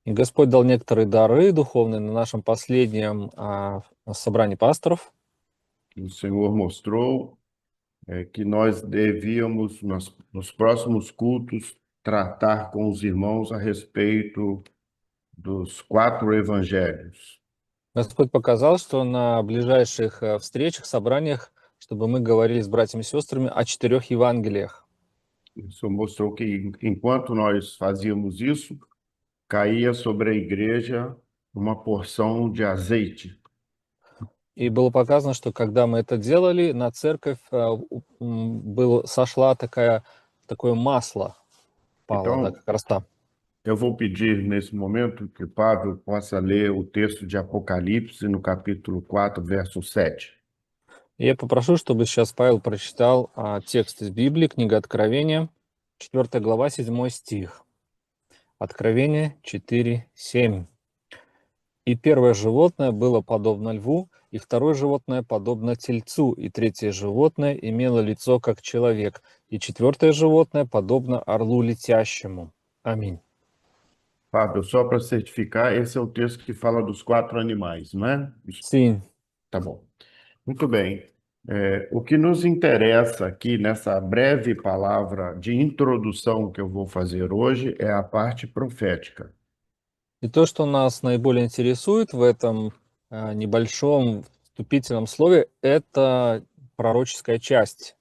И Господь dал некоторые дары духовные на нашем последнем собрании пасторов. O Senhor mostrou que nós devíamos, nos próximos cultos, tratar com os irmãos a respeito dos 4 evangelhos. Господь показал, что на ближайших встречах, собраниях, чтобы мы говорили с братьями и сестрами о 4 Евангелиях. O Senhor mostrou que, enquanto nós fazíamos isso, caía sobre a igreja uma porção de azeite. И было показано, что когда мы это делали, на церковь сошла такое масло, пало, да, Então, как роса. eu vou pedir nesse momento que Pablo possa ler o texto de Apocalipse no capítulo 4, verso 7. И я попрошу, чтобы сейчас Павел прочитал текст из Библии, книга Откровения, 4 глава, 7 стих. Откровение 4:7. «И первое животное было подобно льву, и второе животное подобно тельцу, и третье животное имело лицо как человек, и четвертое животное подобно орлу летящему». Аминь. Fábio, só para certificar, esse é o texto que fala dos 4 animais, não é? Sim. Tá bom. Muito bem. O que nos interessa aqui nessa breve palavra de introdução que eu vou fazer hoje é a parte profética. И то, что нас наиболее интересует в этом небольшом вступительном слове, это пророческая часть.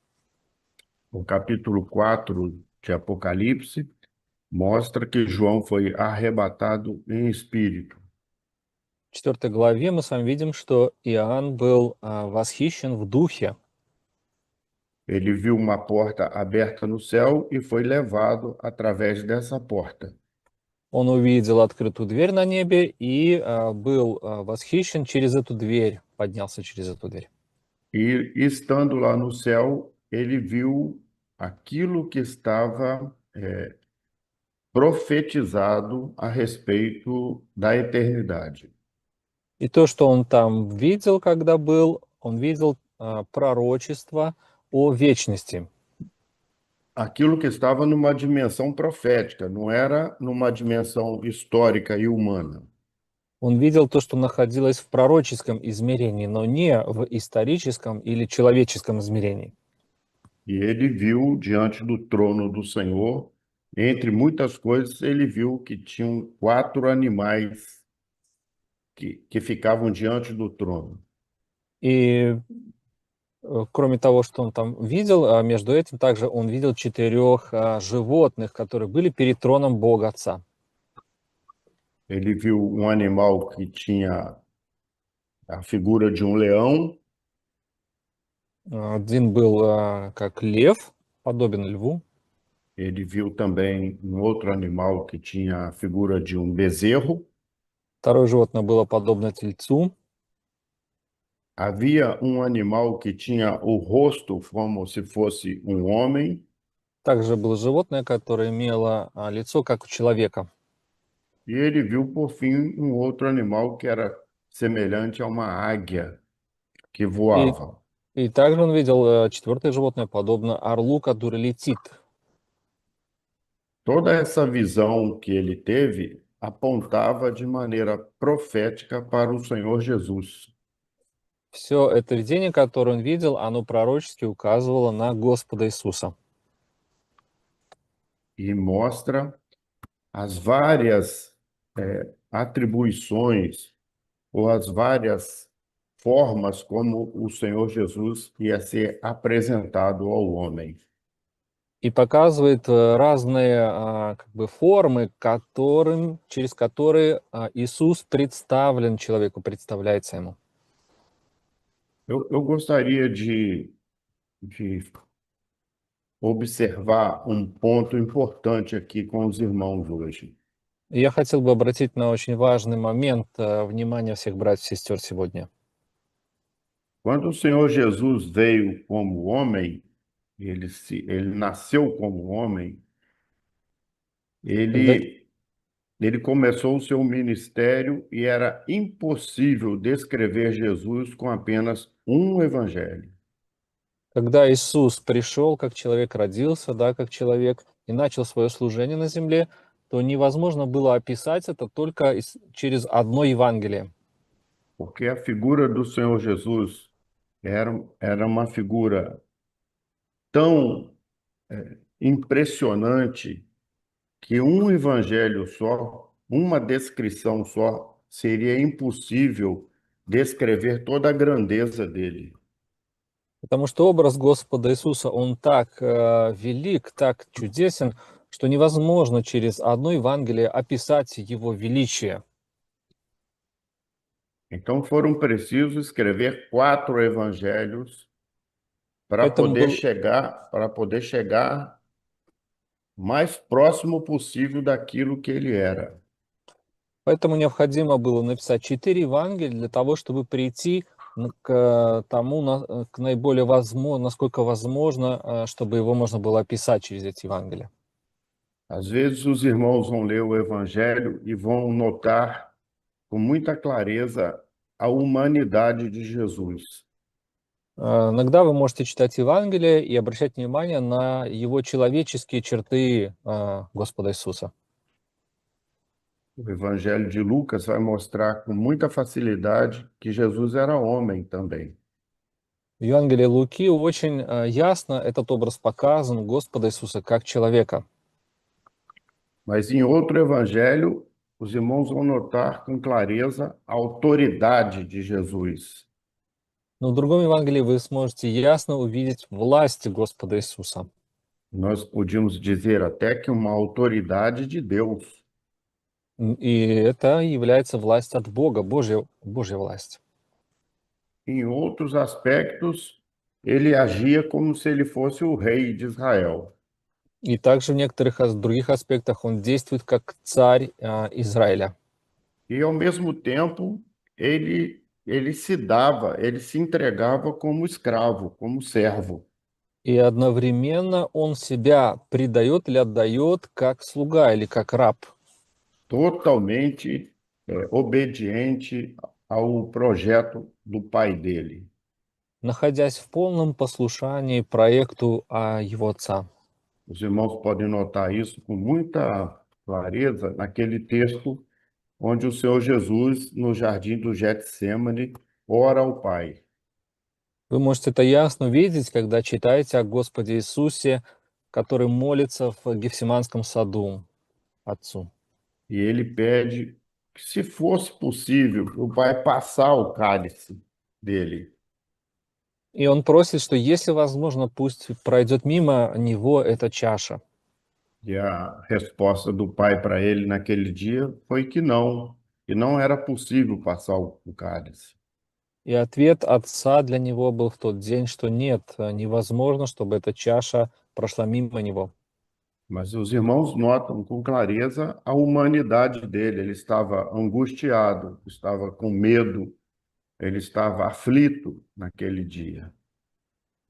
O capítulo 4 de Apocalipse mostra que João foi arrebatado em espírito. В 4 главе мы с вами видим, что Иоанн был восхищен в духе. Ele viu uma porta aberta no céu e foi levado através dessa porta. Он увидел открытую дверь на небе и был восхищен через эту дверь, поднялся через эту дверь. E estando lá no céu, ele viu aquilo que estava profetizado a respeito da eternidade. И то, что он там видел, когда был, он видел пророчество о вечности. Aquilo que estava numa dimensão profética, não era numa dimensão histórica e humana. Он видел то, что находилось в пророческом измерении, но не в историческом или человеческом измерении. E ele viu diante do trono do Senhor, entre muitas coisas, ele viu que tinham 4 animais que ficavam diante do trono. И кроме того, что он там видел, между этим также он видел 4 животных, которые были перед троном Бога Отца. Ele viu um animal que tinha a figura de um leão. Один был как лев, подобен льву. Ele viu também um outro animal que tinha a figura de um bezerro. Второе животное было подобно тельцу. Havia um animal que tinha o rosto como se fosse um homem. Также было животное, которое имело лицо, как у человека. E ele viu, por fim, um outro animal que era semelhante a uma águia que И, voava. и также он видел 4 животное, подобно орлу, который летит. Toda essa visão que ele teve apontava de maneira profética para o Senhor Jesus. Все это видение, которое он видел, оно пророчески указывало на Господа Иисуса. E mostra as várias atribuições ou as várias formas como o Senhor Jesus ia ser apresentado ao homem. И показывает разные формы, через которые Иисус представлен человеку, представляется ему. Eu gostaria de observar um ponto importante aqui com os irmãos hoje. И я хотел бы обратить на очень важный момент внимание всех братьев и сестер сегодня. Quando o Senhor Jesus veio como homem, ele nasceu como homem, Когда, ele começou o seu ministério e era impossível descrever Jesus com apenas um evangelho. когда Иисус пришел, как человек родился, да, как человек, и начал свое служение на земле, то невозможно было описать это только через одно Евангелие. porque a figura do Senhor Jesus era uma figura tão impressionante que um evangelho só, uma descrição só, seria impossível descrever toda a grandeza dele. Потому что образ Господа Иисуса, он так велик, так чудесен, что невозможно через одно Евангелие описать его величие. Então foram precisos escrever 4 evangelhos Поэтому, para poder chegar mais próximo possível daquilo que ele era. поэтому необходимо было написать 4 Евангелия для того, чтобы прийти к тому, к наиболее возможно, насколько возможно, чтобы его можно было описать через эти Евангелия. Às vezes os irmãos vão ler o evangelho e vão notar com muita clareza a humanidade de Jesus. Иногда вы можете читать Евангелие и обращать внимание на его человеческие черты Господа Иисуса. O Evangelho de Lucas vai mostrar com muita facilidade que Jesus era homem também. В Евангелии Луки очень ясно этот образ показан Господа Иисуса как человека. Mas em outro evangelho, os irmãos vão notar com clareza a autoridade de Jesus. Но в другом Евангелии вы сможете ясно увидеть власть Господа Иисуса. Nós podíamos dizer até que uma autoridade de Deus. И это является власть от Бога, Божья власть. Em outros aspectos, ele agia como se ele fosse o rei de Israel. И также в некоторых других аспектах он действует как царь Израиля. E, ao mesmo tempo, ele se entregava como escravo, como servo. И одновременно он себя предает или отдает как слуга или как раб. Totalmente obediente ao projeto do pai dele. Находясь в полном послушании проекту его отца. Os irmãos podem notar isso com muita clareza naquele texto onde o Senhor Jesus, no jardim do Getsêmani, ora ao Pai. Вы можете это ясно видеть, когда читаете о Господе Иисусе, который молится в Гефсиманском саду Отцу. E ele pede que, se fosse possível, o Pai passar o cálice dele. И он просит, что если возможно, пусть пройдет мимо него эта чаша. E a resposta do Pai para ele naquele dia foi que não era possível passar o cálice. И ответ отца для него был в тот день, что нет, невозможно, чтобы эта чаша прошла мимо него. Mas os irmãos notam com clareza a humanidade dele. Ele estava angustiado, estava com medo, ele estava aflito naquele dia.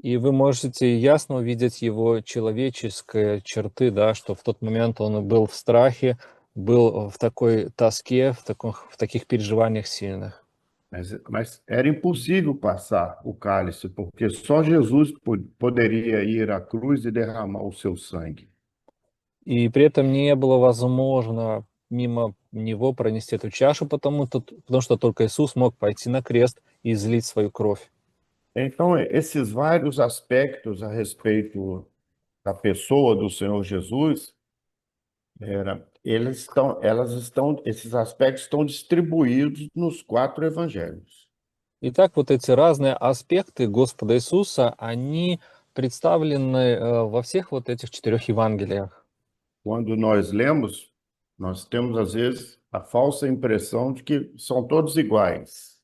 И вы можете ясно увидеть его человеческие черты, да, что в тот момент он был в страхе, был в такой тоске, в таких переживаниях сильных. Mas era impossível passar o cálice, porque só Jesus poderia ir à cruz e derramar o seu sangue. И при этом не было возможно мимо него пронести эту чашу, потому что только Иисус мог пойти на крест и излить свою кровь. Então, esses vários aspectos a respeito da pessoa do Senhor Jesus, esses aspectos estão distribuídos nos 4 evangelhos. Итак, вот эти разные аспекты Господа Иисуса, они представлены во всех вот этих 4 Евангелиях. Quando nós lemos, nós temos, às vezes, a falsa impressão de que são todos iguais.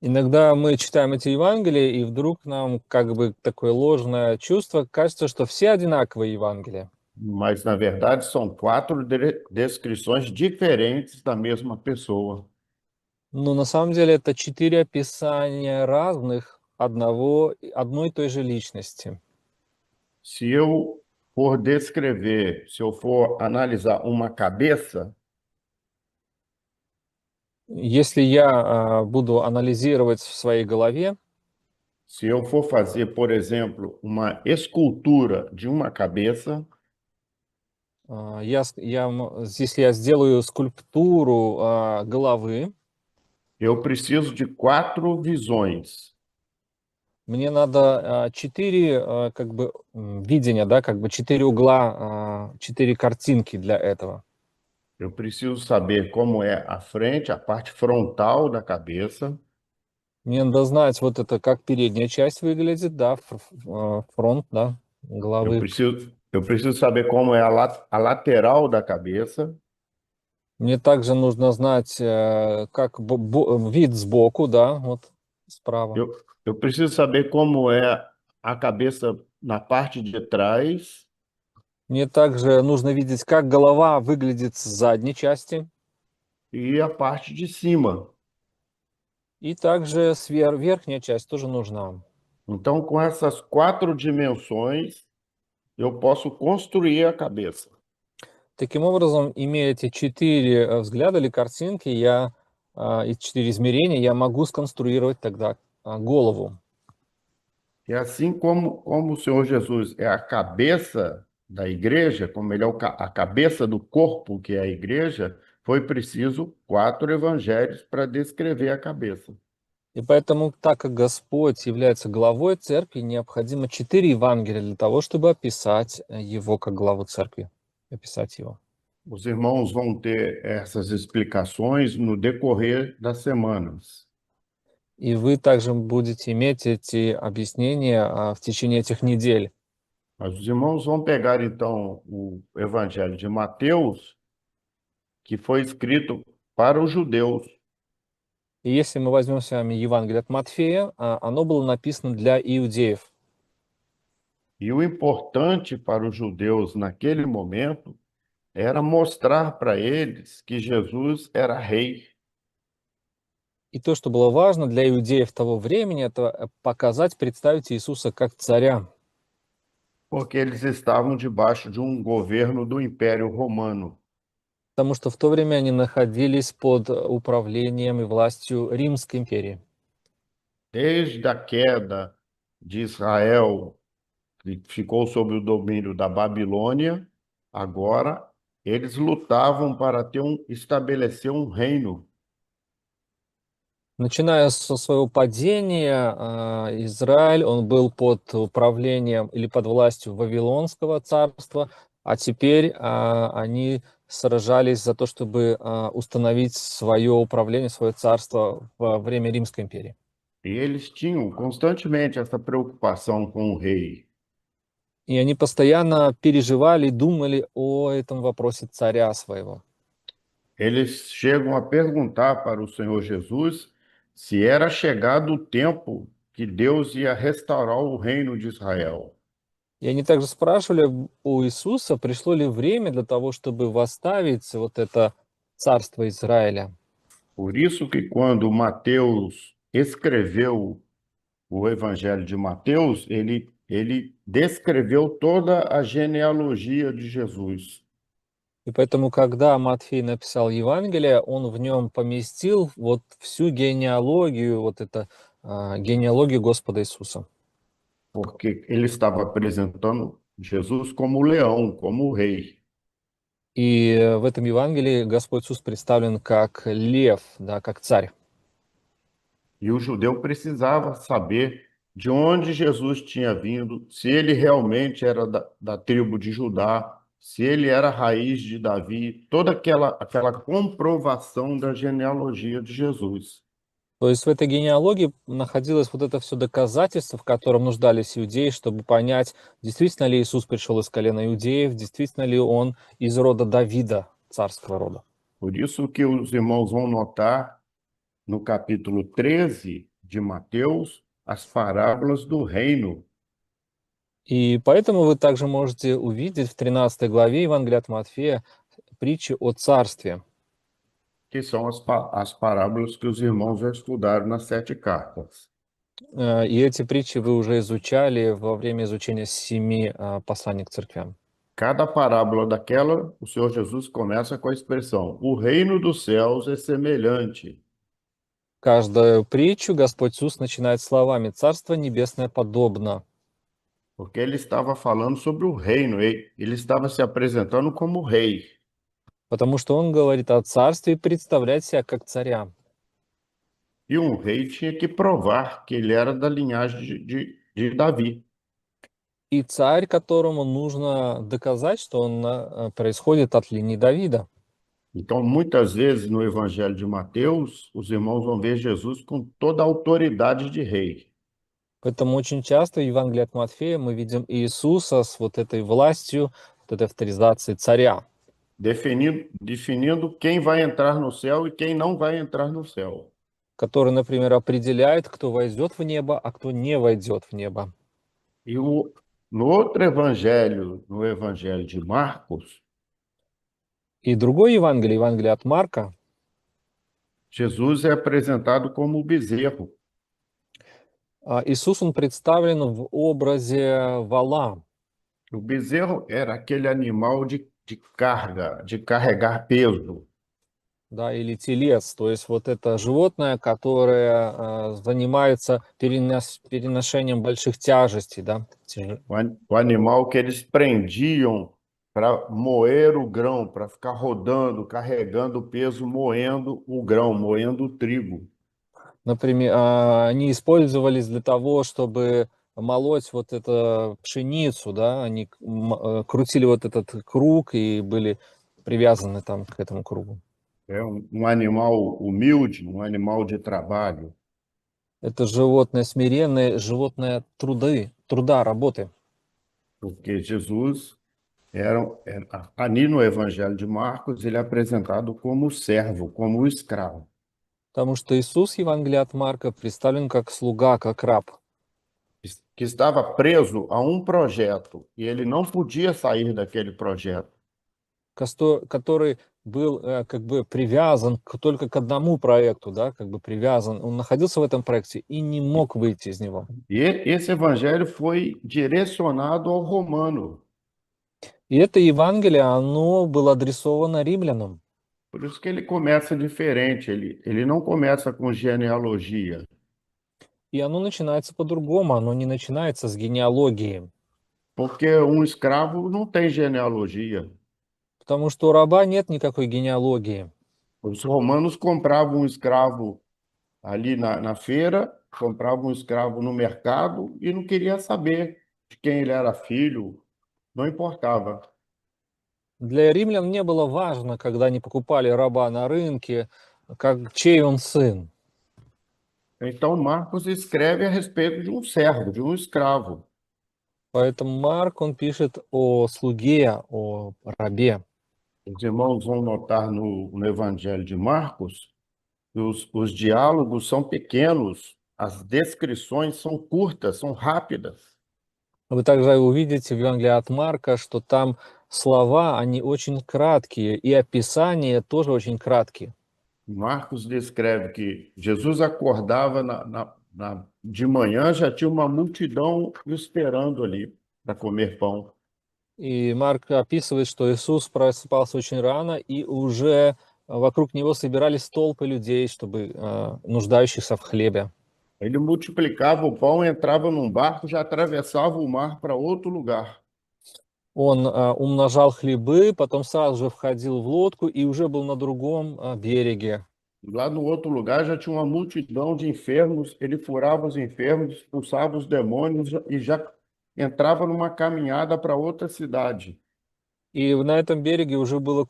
Иногда мы читаем эти Евангелия, и вдруг нам как бы такое ложное чувство, кажется, что все одинаковые Евангелия. Mas, na verdade, são 4 descrições diferentes da mesma pessoa. Но на самом деле это 4 описания разных одной и той же личности. Se eu for analisar uma cabeça, Если я буду анализировать в своей голове, se eu for fazer, por exemplo, uma escultura de uma cabeça, Здесь я сделаю скульптуру головы. Eu preciso de 4 visões. Мне надо 4 видения, да, как бы 4 угла, 4 картинки для этого. Eu preciso saber como é a frente, a parte frontal da cabeça. Мне надо знать вот это, как передняя часть выглядит, да, фронт, да, головы. Eu preciso saber como é a lateral da cabeça. Мне также нужно знать, как вид сбоку, да, вот справа. Eu, eu preciso saber como é a cabeça na parte de trás Мне также нужно видеть, как голова выглядит с задней части, e a parte de cima. и также верхняя часть тоже нужна. Então, com essas 4 dimensões, eu posso construir a cabeça. Таким образом, имея эти 4 взгляда или картинки, и 4 измерения, я могу сконструировать тогда голову. E assim como o Senhor Jesus é a cabeça da igreja, como ele é a cabeça do corpo que é a igreja, foi preciso 4 evangelhos para descrever a cabeça. И поэтому, так как Господь является главой церкви, необходимо 4 Евангелия для того, чтобы описать его как главу церкви, описать его. Os irmãos vão ter essas explicações no decorrer das semanas. И вы также будете иметь эти объяснения в течение этих недель. Mas os irmãos vão pegar, então, o Evangelho de Mateus, que foi escrito para os judeus. И если мы возьмем с вами Евангелие от Матфея, оно было написано для иудеев. E o importante para os judeus naquele momento era mostrar para eles que Jesus era rei. И то, что было важно для иудеев того времени, это показать, представить Иисуса как царя. Porque eles estavam debaixo de um governo do Império Romano. Потому что в то время они находились под управлением и властью Римской империи. Desde a queda de Israel, que ficou sob o domínio da Babilônia, agora eles lutavam para estabelecer um reino. Начиная со своего падения, Израиль, он был под управлением или под властью Вавилонского царства, а теперь они сражались за то, чтобы установить свое управление, свое царство во время Римской империи. E eles tinham constantemente essa preocupação com o rei. И они постоянно переживали и думали о этом вопросе царя своего. Eles chegam a perguntar para o Senhor Jesus se era chegado o tempo que Deus ia restaurar o reino de Israel. И они также спрашивали у Иисуса, пришло ли время для того, чтобы восставить вот это царство Израиля. Por isso que quando Mateus escreveu o Evangelho de Mateus, ele descreveu toda a genealogia de Jesus. И поэтому, когда Матфей написал Евангелие, он в нем поместил вот всю генеалогию, генеалогию Господа Иисуса. Porque ele estava apresentando Jesus como leão, como o rei. И в этом Евангелии Господь Иисус представлен как лев, да, как царь. E o judeu precisava saber de onde Jesus tinha vindo, se ele realmente era da tribo de Judá, se ele era a raiz de Davi, toda aquela comprovação da genealogia de Jesus. То есть в этой генеалогии находилось вот это все доказательство, в котором нуждались иудеи, чтобы понять, действительно ли Иисус пришел из колена иудеев, действительно ли он из рода Давида, царского рода. Por isso que os irmãos vão notar no capítulo 13 de Mateus as parábolas do reino. И поэтому вы также можете увидеть в 13 главе Евангелия от Матфея притчи о царстве. Que são as parábolas que os irmãos já estudaram nas 7 cartas. И эти притчи вы уже изучали во время изучения 7 посланий к церквям. Cada parábola daquela, o Senhor Jesus começa com a expressão: o reino dos céus é semelhante. Каждую притчу Господь Иисус начинает словами «Царство небесное подобно». Porque ele estava falando sobre o reino, ele estava se apresentando como rei. Потому что он говорит о царстве и представляет себя как царя. E um rei tinha que provar que ele era da linhagem de Davi. И царь, которому нужно доказать, что он происходит от линии Давида. Então, muitas vezes no Evangelho de Mateus, os irmãos vão ver Jesus com toda a autoridade de rei, Поэтому очень часто в Евангелии от Матфея мы видим Иисуса с вот этой властью, вот этой авторизацией царя, definindo quem vai entrar no céu e quem não vai entrar no céu. который, например, определяет, кто войдет в небо, а кто не войдет в небо. E no outro evangelho, no Evangelho de Marcos, И другое Евангелие, Евангелие от Марка, Jesus é apresentado como o bezerro. Иисус, он представлен в образе вала. O bezerro era aquele animal de carga, de carregar peso. Да, или телец, то есть вот это животное, которое занимается переношением больших тяжестей, да. O animal que eles prendiam para moer o grão, para ficar rodando, carregando o peso, moendo o grão, moendo o trigo. Например, они использовались для того, чтобы молоть вот эту пшеницу, да, они крутили вот этот круг и были привязаны там к этому кругу. É um animal humilde, um animal de trabalho, Это животное смиренное, животное труда, работы. porque Jesus ali no Evangelho de Marcos, ele é apresentado como servo, como escravo. Потому что Иисус в Евангелии от Марка представлен как слуга, как раб, Que estava preso a um projeto e ele não podia sair daquele projeto. который был как бы привязан только к одному проекту, да, как бы привязан. Он находился в этом проекте и не мог выйти из него. E esse evangelho foi direcionado ao romano. И это Евангелие, оно было адресовано римлянам. Por isso que ele começa diferente, ele não começa com genealogia, И оно начинается по-другому, оно не начинается с генеалогии. porque um escravo não tem genealogia. Потому что у раба нет никакой генеалогии. Os romanos compravam um escravo ali na feira, compravam um escravo no mercado e não queria saber de quem ele era filho, não importava. Для римлян не было важно, когда они покупали раба на рынке, чей он сын. Então Marcos escreve a respeito de um servo, de um escravo. Поэтому Марк, он пишет о слуге, о рабе. Os irmãos vão notar no Evangelho de Marcos que os diálogos são pequenos, as descrições são curtas, são rápidas. Вы также увидите в Евангелии от Марка, что там слова, они очень краткие, и описания тоже очень краткие. Marcos descreve que Jesus acordava de manhã, já tinha uma multidão esperando ali para comer pão. И Марк описывает, что Иисус просыпался очень рано, и уже вокруг него собирались толпы людей, чтобы нуждающихся в хлебе. Ele multiplicava o pão, entrava num barco, já atravessava o mar para outro lugar. Он умножал хлебы, потом сразу же входил в лодку и уже был на другом береге. Lá no outro lugar já tinha uma multidão de enfermos, ele furava os enfermos, expulsava os demônios e já entrava numa caminhada para outra cidade. И на этом береге уже было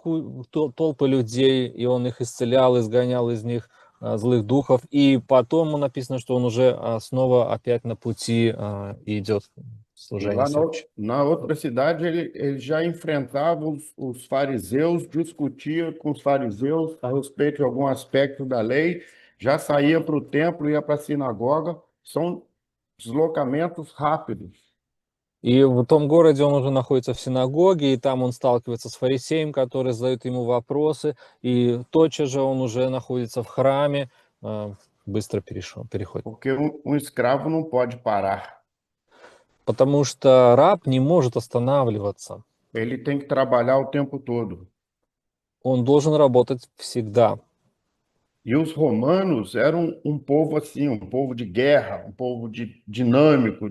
толпы людей, и он их исцелял, изгонял из них злых духов. И потом написано, что он уже снова опять на пути идет в E служение lá всеобщее. na outra cidade ele já enfrentava os fariseus, discutia com os fariseus a respeito de algum aspecto da lei, já saía para o templo, ia para a sinagoga. São deslocamentos rápidos. И в том городе он уже находится в синагоге, и там он сталкивается с фарисеем, который задает ему вопросы, и тотчас же он уже находится в храме, быстро переходит. Porque um escravo não pode parar. Потому что раб не может останавливаться. Ele tem que trabalhar o tempo todo. Он должен работать всегда. E os romanos eram um povo assim, um povo de guerra, um povo dinâmico,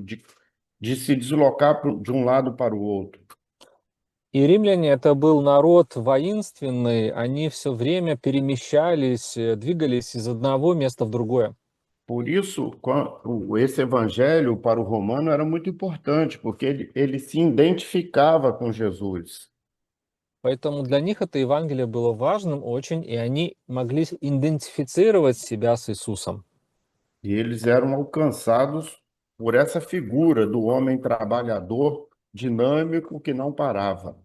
de se deslocar de um lado para o outro. И римляне — это был народ воинственный, они все время перемещались, двигались из одного места в другое. Por isso, esse evangelho para o romano era muito importante, porque ele se identificava com Jesus. Поэтому для них это Евангелие было важным очень, и они могли идентифицировать себя с Иисусом. E eles eram alcançados por essa figura do homem trabalhador, dinâmico, que não parava.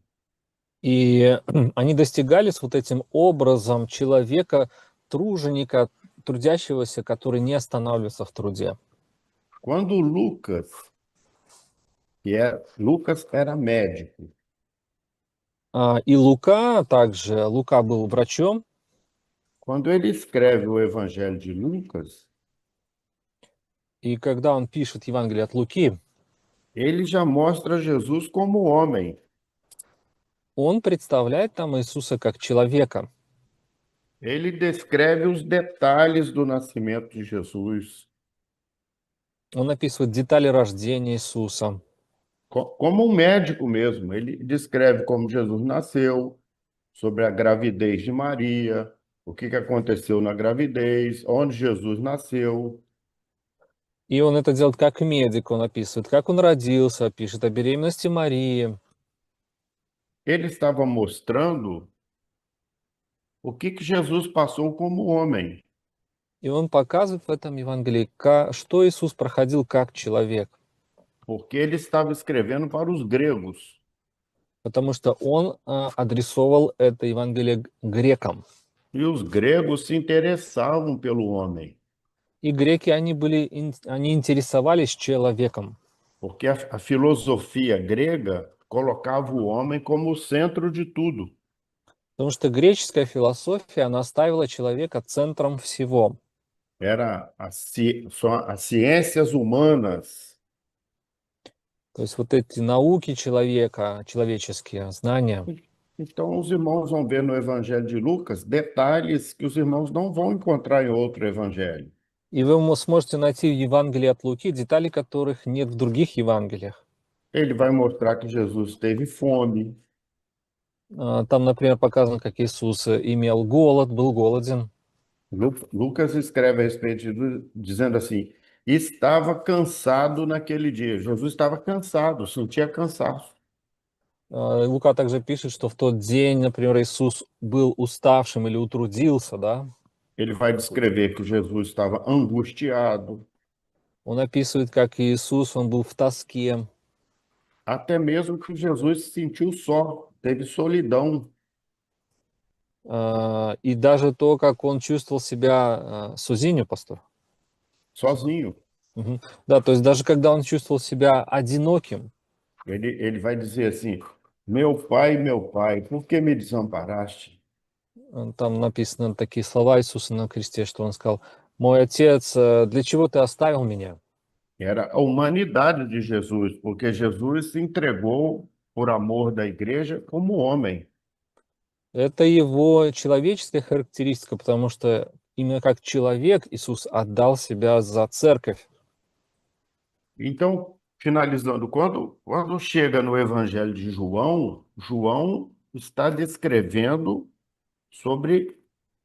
И они достигались вот этим образом человека, труженика, трудящегося, который не останавливается в труде. Quando Lucas, Lucas era médico, И Лука также, Лука был врачом, quando ele escreve o Evangelho de Lucas, и когда он пишет Евангелие от Луки, ele já mostra Jesus como homem. он представляет там Иисуса как человека. Ele descreve os detalhes do nascimento de Jesus, Он описывает детали рождения Иисуса. como um médico mesmo. Ele descreve como Jesus nasceu, sobre a gravidez de Maria, o que aconteceu na gravidez, onde Jesus nasceu. И он это делает как медик, он описывает, как он родился, пишет о беременности Марии. Ele estava mostrando o que Jesus passou como homem, И он показывает в этом Евангелии, что Иисус проходил как человек. porque ele estava escrevendo para os gregos. Потому что он адресовал это Евангелие грекам. E os gregos se interessavam pelo homem, И греки, они интересовались человеком. porque a filosofia grega colocava o homem como o centro de tudo. Потому что греческая философия, она ставила человека центром всего. Era só as ciências humanas. То есть вот эти науки человека, человеческие знания. Então, os irmãos vão ver no Evangelho de Lucas detalhes que os irmãos não vão encontrar em outro evangelho. И вы сможете найти в Евангелии от Луки детали, которых нет в других Евангелиях. Ele vai mostrar que Jesus teve fome, Там, например, показано, как Иисус имел голод, был голоден. Lucas escreve a respeito dizendo assim: estava cansado naquele dia. Jesus estava cansado, sentia cansaço. Лука также пишет, что в тот день, например, Иисус был уставшим или утрудился, да. Ele vai descrever que Jesus estava angustiado, Он описывает, как Иисус, он был в тоске. até mesmo que Jesus se sentiu só, teve solidão. И даже то, как он чувствовал себя сузинью, пастор. Sozinho. Мгм. Да, то есть даже когда он чувствовал себя одиноким, Ele vai dizer assim: meu pai, por que me desamparaste? там написаны такие слова Иисуса на кресте, что он сказал: «Мой Отец, для чего ты оставил меня?» Era a humanidade de Jesus, porque Jesus se entregou por amor da igreja como homem. Это его человеческая характеристика, потому что именно как человек Иисус отдал себя за церковь. Então, finalizando, quando chega no Evangelho de João, João está descrevendo sobre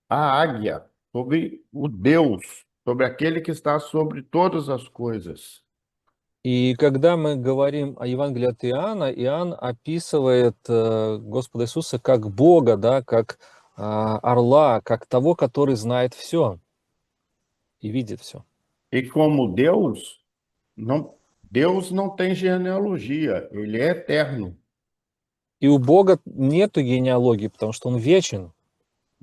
a águia, sobre o Deus, sobre aquele que está sobre todas as coisas. И когда мы говорим о Евангелии от Иоанна, Иоанн описывает Господа Иисуса как Бога, да, как орла, как того, который знает все и видит все. E como Deus não tem genealogia, ele é eterno. И у Бога нету генеалогии, потому что Он вечен.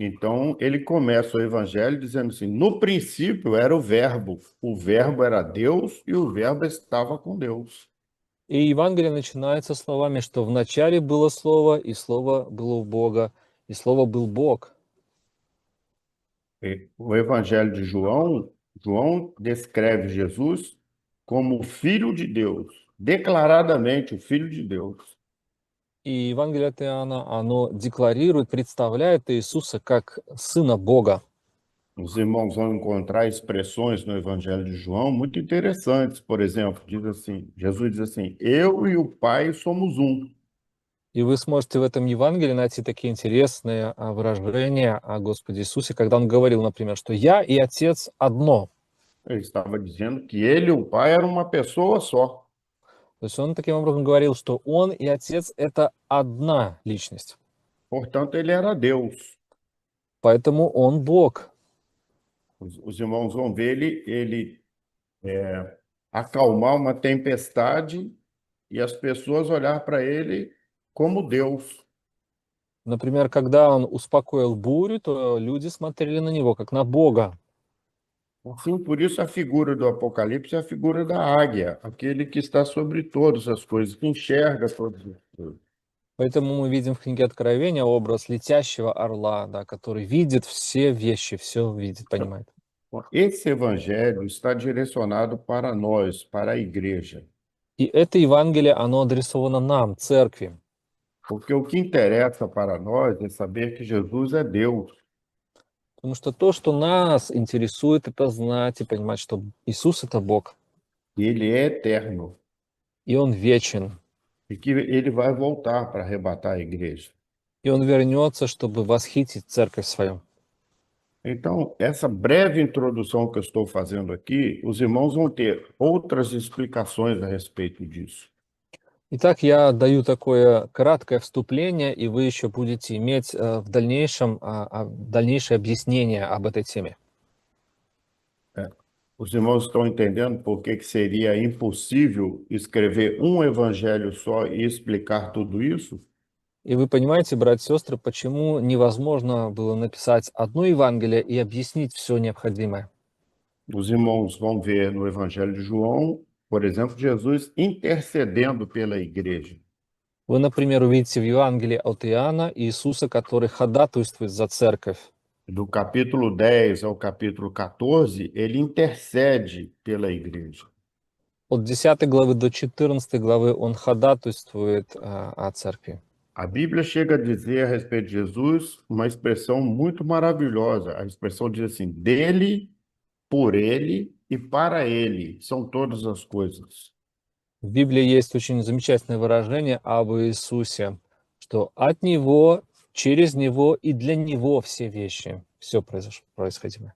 Então, ele começa o evangelho dizendo assim: no princípio era o verbo era Deus e o verbo estava com Deus. И Евангелие начинается словами, что в начале было Слово, и Слово было у Бога, и Слово был Бог. E o evangelho de João, João descreve Jesus como o filho de Deus, declaradamente o filho de Deus. И Евангелие от Иоанна, оно декларирует, представляет Иисуса как Сына Бога. Os irmãos vão encontrar expressões no Evangelho de João muito interessantes. Por exemplo, diz assim, Jesus diz assim, eu e o Pai somos um. И вы сможете в этом Евангелии найти такие интересные выражения о Господе Иисусе, когда Он говорил, например, что «Я и Отец одно». Ele estava dizendo que ele e o Pai eram uma pessoa só. То есть Он таким образом говорил, что Он и Отец — это одна личность. Portanto, ele era Deus. Поэтому Он Бог. Os irmãos vão ver ele acalmar uma tempestade e as pessoas olhar para ele como Deus. Например, когда Он успокоил бурю, то люди смотрели на Него, как на Бога. Assim, por isso a figura do Apocalipse é a figura da águia, aquele que está sobre todas as coisas, que enxerga todas as coisas. Поэтому мы видим в книге Откровения образ летящего орла, да, который видит все вещи, все видит, понимает. Bom, esse evangelho está direcionado para nós, para a igreja, И это Евангелие, оно адресовано нам, церкви. porque o que interessa para nós é saber que Jesus é Deus. Потому что то, что нас интересует, это знать и понимать, что Иисус — это Бог, E ele é eterno и Он вечен, e que ele vai voltar para arrebatar a igreja. и Он вернется, чтобы восхитить церковь свою. Então, essa breve introdução que eu estou fazendo aqui, os irmãos vão ter outras explicações a respeito disso. Итак, я даю такое краткое вступление, и вы еще будете иметь в дальнейшем дальнейшее объяснение об этой теме. Os irmãos estão entendendo por que seria impossível escrever um evangelho só e explicar tudo isso? И вы понимаете, братья и сестры, почему невозможно было написать одно Евангелие и объяснить все необходимое? Os irmãos vão ver no Evangelho de João, por exemplo, Jesus intercedendo pela igreja. Вы, например, увидите в Евангелии от Иоанна Иисуса, который ходатайствует за церковь. Do capítulo 10 ao capítulo 14, ele intercede pela igreja. От 10 главы до 14 главы он ходатайствует о церкви. A Bíblia chega a dizer a respeito de Jesus uma expressão muito maravilhosa. A expressão diz assim: dele, por ele e para ele são todas as coisas. В Библии есть очень замечательное выражение об Иисусе, что от Него, через Него и для Него все вещи, все происходимое.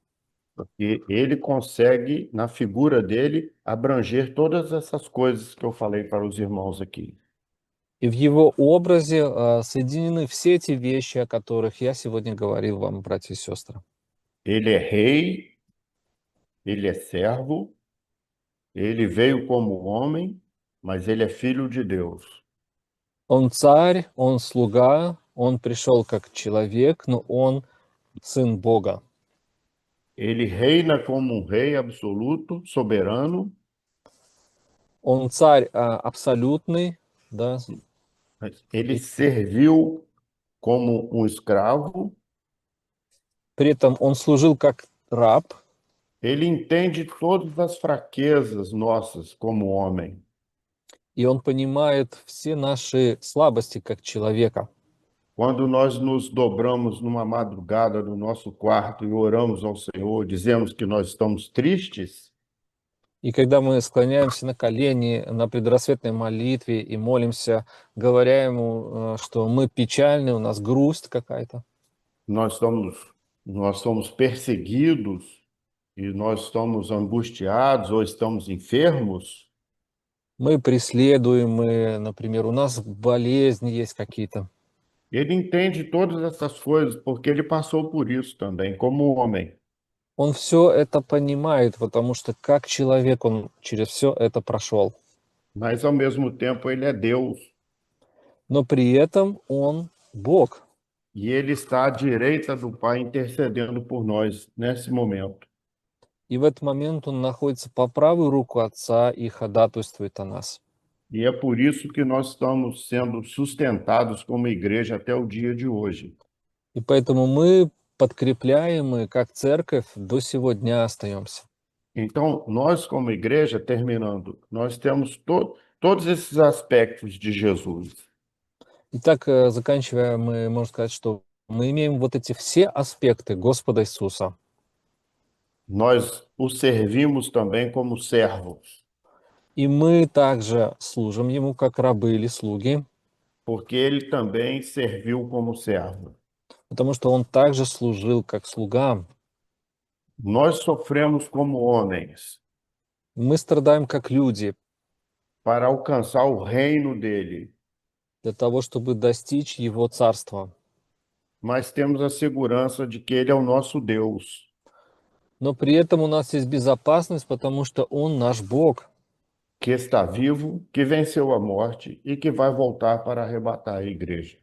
Porque ele consegue, na figura dele, abranger todas essas coisas que eu falei para os irmãos aqui. И в Его образе соединены все эти вещи, о которых я сегодня говорил вам, братья и сестры. Ele é rei, ele é servo, ele veio como homem, mas ele é filho de Deus. Он царь, он слуга, он пришел как человек, но он сын Бога. Ele reina como um rei absoluto, soberano. Он царь абсолютный, да, Ele serviu como um escravo. при этом он служил как раб, Ele entende todas as fraquezas nossas como homem. и он понимает все наши слабости как человека. Quando nós nos dobramos numa madrugada no nosso quarto e oramos ao Senhor, dizemos que nós estamos tristes, И когда мы склоняемся на колени на предрассветной молитве и молимся, говоря ему, что мы печальны, у нас грусть какая-то, nós somos perseguidos e nós estamos angustiados ou estamos enfermos, мы преследуемы, например, у нас болезни есть какие-то. ele entende todas essas coisas porque ele passou por isso também, como homem. Он все это понимает, потому что как человек он через все это прошел. Mas, ao mesmo tempo, ele é Deus. Но при этом он Бог. E ele está à direita do Pai intercedendo por nós nesse momento. И в этот момент он находится по правую руку Отца и ходатайствует о нас. E é por isso que nós estamos sendo sustentados como igreja até o dia de hoje. И поэтому мы подкрепляемы, как церковь, до сего дня остаемся. Então, nós como igreja, terminando, nós temos todos esses aspectos de Jesus. Итак, заканчивая, мы можем сказать, что мы имеем вот эти все аспекты Господа Иисуса. nós o servimos também como servos, И мы также служим Ему, как рабы или слуги, porque ele também serviu como servo. потому что Он также служил как слуга. Nós sofremos como homens Мы страдаем как люди para alcançar o reino dele, для того, чтобы достичь Его царства. mas temos a segurança de que ele é o nosso Deus, Но при этом у нас есть безопасность, потому что Он наш Бог, que está vivo, que venceu a morte e que vai voltar para arrebatar a igreja.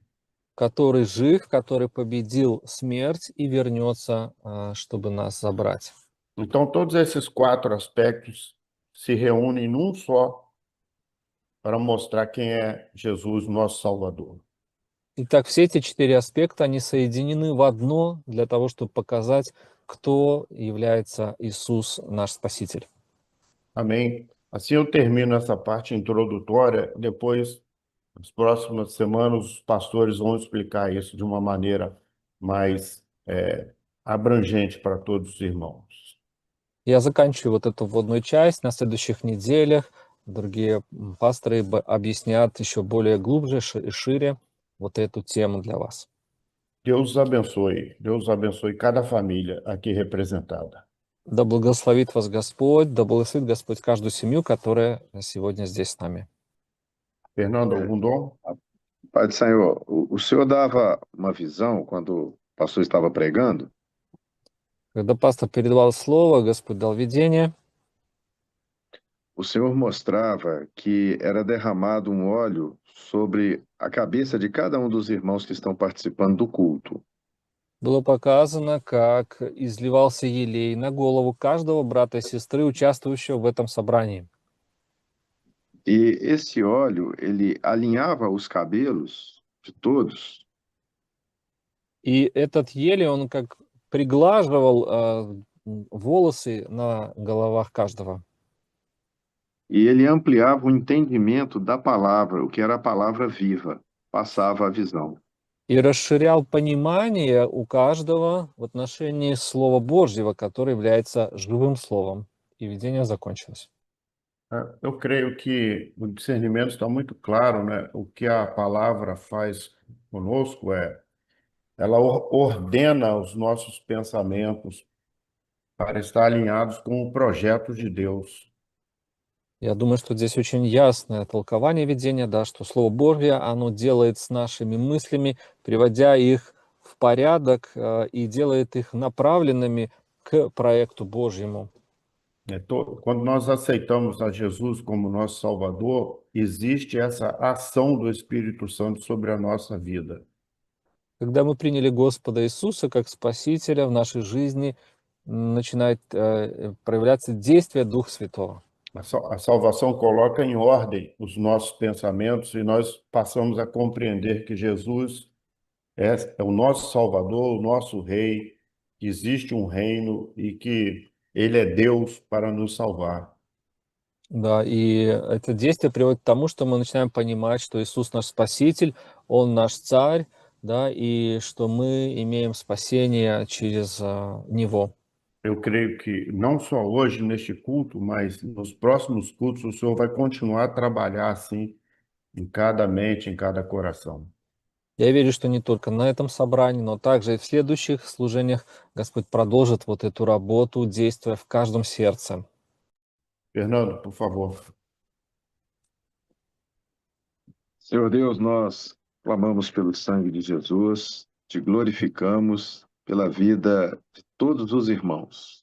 который жив, который победил смерть и вернется, чтобы нас забрать. Então, todos esses quatro aspectos se reúnem num só para mostrar quem é Jesus, nosso Salvador. Итак, все эти четыре аспекта, они соединены в одно для того, чтобы показать, кто является Иисус, наш Спаситель. Amém? Assim eu termino essa parte introdutória. Depois, nas próximas semanas, os pastores vão explicar isso de uma maneira mais abrangente para todos os irmãos. Я заканчиваю вот эту вводную часть. На следующих неделях другие пасторы объяснят еще более глубже и шире вот эту тему для вас. Deus os abençoe. Deus abençoe cada família aqui representada. Да благословит вас Господь, да благословит Господь каждую семью, которая сегодня здесь с нами. Fernando, algum dom? Pai do Senhor, o senhor dava uma visão quando o pastor estava pregando, Когда пастор передавал слово, Господь дал видение, o senhor mostrava que era derramado um óleo sobre a cabeça de cada um dos irmãos que estão participando do culto. было показано, как изливался елей на голову каждого брата и сестры, участвующего в этом собрании. E esse óleo, ele alinhava os cabelos de todos, И этот елей, он как приглаживал волосы на головах каждого. e ele ampliava o entendimento da palavra, o que era a palavra viva, passava a visão. И расширял понимание у каждого в отношении Слова Божьего, которое является живым словом. И видение закончилось. Eu creio que o discernimento está muito claro, né? O que a palavra faz conosco ela ordena os nossos pensamentos para estar alinhados com o projeto de Deus. Я думаю, что здесь очень ясное толкование видения, да, что Слово Божье, оно делает с нашими мыслями, приводя их в порядок и делает их направленными к проекту Божьему. Quando nós aceitamos a Jesus como nosso Salvador, existe essa ação do Espírito Santo sobre a nossa vida. Когда мы приняли Господа Иисуса как Спасителя, в нашей жизни начинает проявляться действие Духа Святого. A salvação coloca em ordem os nossos pensamentos e nós passamos a compreender que Jesus é o nosso Salvador, o nosso Rei, que existe um reino e que Ele é Deus para nos salvar. Да, и это действие приводит к тому, что мы начинаем понимать, что Иисус наш Спаситель, Он наш Царь, да, и что мы имеем спасение через Него. Eu creio que não só hoje neste culto, mas nos próximos cultos o Senhor vai continuar a trabalhar assim em cada mente, em cada coração. Я верю, что не только на этом собрании, но также и в следующих служениях Господь продолжит вот эту работу, действуя в каждом сердце. Fernando, por favor. Senhor Deus, nós clamamos pelo sangue de Jesus, te glorificamos pela vida de todos os irmãos.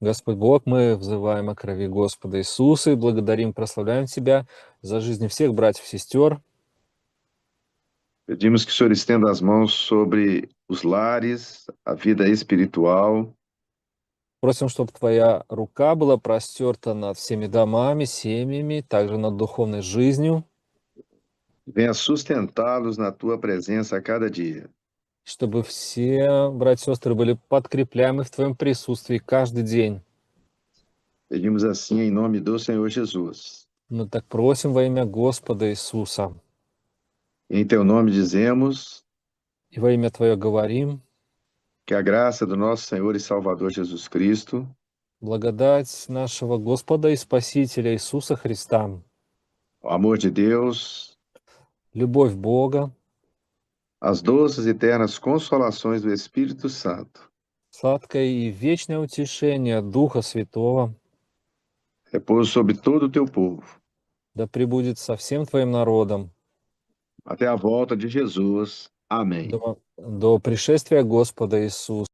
Господь Бог, мы взываем о крови Господа Иисуса и благодарим, прославляем Тебя за жизни всех братьев и сестер. Pedimos que o Senhor estenda as mãos sobre os lares, a vida espiritual, Просим, чтобы Твоя рука была простерта над всеми домами, семьями, также над духовной жизнью, venha sustentá-los na tua presença a cada dia. чтобы все братья и сестры были подкрепляемы в Твоем присутствии каждый день. Pedimos assim em nome do Senhor Jesus. Мы так просим во имя Господа Иисуса. Em teu nome dizemos И во имя Твое говорим, que a graça do nosso Senhor e Salvador Jesus Cristo, Благодать нашего Господа и Спасителя Иисуса Христа, o amor de Deus, любовь Бога, as doces e eternas consolações do Espírito Santo сладкое и вечное утешение Духа Святого, repouso sobre todo o teu povo, да пребудет со всем твоим народом até a volta de Jesus. Amém. до пришествия Господа Иисуса.